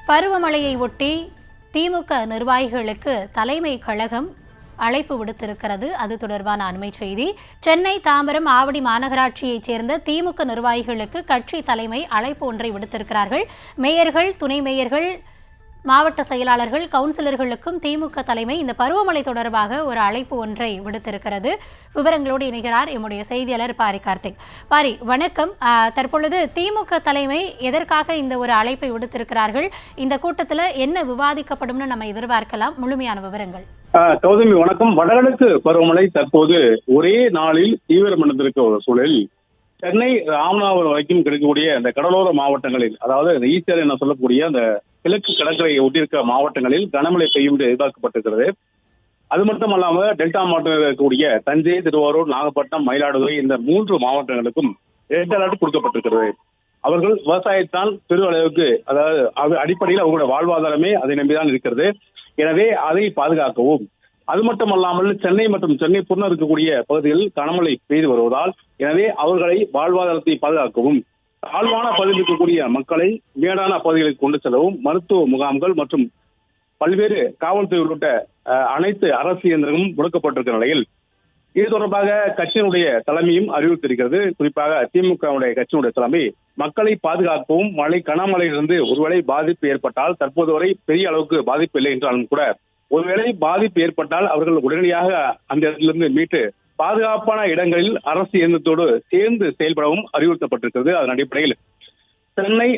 பருவமழையை ஒட்டி திமுக நிர்வாகிகளுக்கு தலைமை கழகம் அழைப்பு விடுத்திருக்கிறது. அது தொடர்பான அண்மை செய்தி. சென்னை, தாம்பரம், ஆவடி மாநகராட்சியைச் சேர்ந்த திமுக நிர்வாகிகளுக்கு கட்சி தலைமை அழைப்பு ஒன்றை விடுத்திருக்கிறார்கள். மேயர்கள், துணை மேயர்கள், மாவட்ட செயலாளர்கள், கவுன்சிலர்களுக்கும் திமுக தலைமை இந்த பருவமழை தொடர்பாக ஒரு அழைப்பு ஒன்றை விடுத்திருக்கிறது. விவரங்களோடு இணைகிறார் எம்முடைய செய்தியாளர் பாரி கார்த்திக். பாரி, வணக்கம். தற்பொழுது திமுக தலைமை எதற்காக இந்த ஒரு அழைப்பை விடுத்திருக்கிறார்கள்? இந்த கூட்டத்தில் என்ன விவாதிக்கப்படும்னு நம்ம எதிர்பார்க்கலாம்? முழுமையான விவரங்கள். கௌதமி, வணக்கம். வடகிழக்கு பருவமழை தற்போது ஒரே நாளில் தீவிரமடைந்திருக்க ஒரு சூழலில் சென்னை, ராமநாதபுரம் வரைக்கும் கிடைக்கக்கூடிய அந்த கடலோர மாவட்டங்களில், அதாவது இந்த ஈஸ்டர் என சொல்லக்கூடிய அந்த கிழக்கு கடற்கரையை ஒட்டியிருக்க மாவட்டங்களில் கனமழை பெய்யும் என்று எதிர்பார்க்கப்பட்டிருக்கிறது. அது மட்டுமல்லாம டெல்டா மாவட்டத்தில் இருக்கக்கூடிய தஞ்சை, திருவாரூர், நாகப்பட்டினம், மயிலாடுதுறை இந்த 3 மாவட்டங்களுக்கும் ரெட் அலர்ட் கொடுக்கப்பட்டிருக்கிறது. அவர்கள் விவசாயத்தால் பெரு அளவுக்கு, அதாவது அடிப்படையில் அவங்களோட வாழ்வாதாரமே அதை நம்பிதான் இருக்கிறது. எனவே அதை பாதுகாக்கவும், அது மட்டுமல்லாமல் சென்னை மற்றும் சென்னை புறநகர் இருக்கக்கூடிய பகுதிகளில் கனமழை பெய்து வருவதால் எனவே அவர்களை வாழ்வாதாரத்தை பாதுகாக்கவும், தாழ்வான பகுதியில் இருக்கக்கூடிய மக்களை மேடான பகுதிகளுக்கு கொண்டு செல்லவும் மருத்துவ முகாம்கள் மற்றும் பல்வேறு காவல்துறை உள்ளிட்ட அனைத்து அரசு இயந்திரங்களும் முடக்கப்பட்டிருக்கிற நிலையில் இது தொடர்பாக கட்சியினுடைய தலைமையும் அறிவித்திருக்கிறது. குறிப்பாக திமுக கட்சியினுடைய தலைமை மக்களை பாதுகாக்கவும், கனமழையிலிருந்து ஒருவேளை பாதிப்பு ஏற்பட்டால், தற்போது வரை பெரிய அளவுக்கு பாதிப்பு இல்லை என்றாலும் கூட ஒருவேளை பாதிப்பு ஏற்பட்டால் அவர்கள் உடனடியாக அந்த இடத்திலிருந்து மீட்டு பாதுகாப்பான இடங்களில் அரசு இயந்திரத்தோடு சேர்ந்து செயல்படவும் அறிவுறுத்தப்பட்டிருக்கிறது. அதன் அடிப்படையில் சென்னை,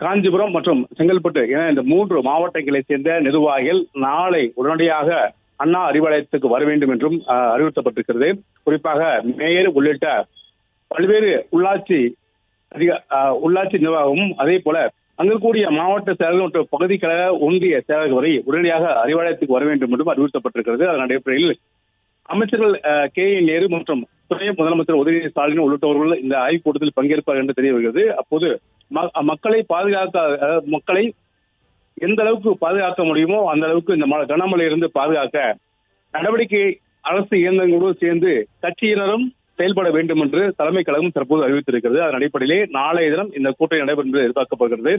காஞ்சிபுரம் மற்றும் செங்கல்பட்டு என இந்த 3 மாவட்டங்களை சேர்ந்த நிர்வாகிகள் நாளை உடனடியாக அண்ணா அறிவாலயத்துக்கு வர வேண்டும் என்றும் அறிவுறுத்தப்பட்டிருக்கிறது. குறிப்பாக மேயர் உள்ளிட்ட பல்வேறு உள்ளாட்சி நிர்வாகமும், அதே போல அங்கு கூடிய மாவட்ட செயலர்கள் மற்றும் பகுதி கழக ஒன்றிய செயலர்கள் வரை உடனடியாக அறிவாலயத்துக்கு வர வேண்டும் என்றும் அறிவுறுத்தப்பட்டிருக்கிறது. அதன் அடிப்படையில் அமைச்சர்கள் நேரு மற்றும் துணை முதலமைச்சர் உதயநிதி ஸ்டாலின் உள்ளிட்டவர்கள் இந்த ஆய்வுக் கூட்டத்தில் பங்கேற்பார்கள் என்று தெரிய வருகிறது. அப்போது மக்களை மக்களை எந்த அளவுக்கு பாதுகாக்க முடியுமோ அந்த அளவுக்கு இந்த கனமழையிலிருந்து பாதுகாக்க நடவடிக்கை அரசு இயந்திரங்களோடு சேர்ந்து கட்சியினரும் செயல்பட வேண்டும் என்று தலைமை கழகம் தற்போது அறிவித்திருக்கிறது. அதன் அடிப்படையிலே நாளைய தினம் இந்த கூட்டம் நடைபெறும் என்று எதிர்பார்க்கப்படுகிறது.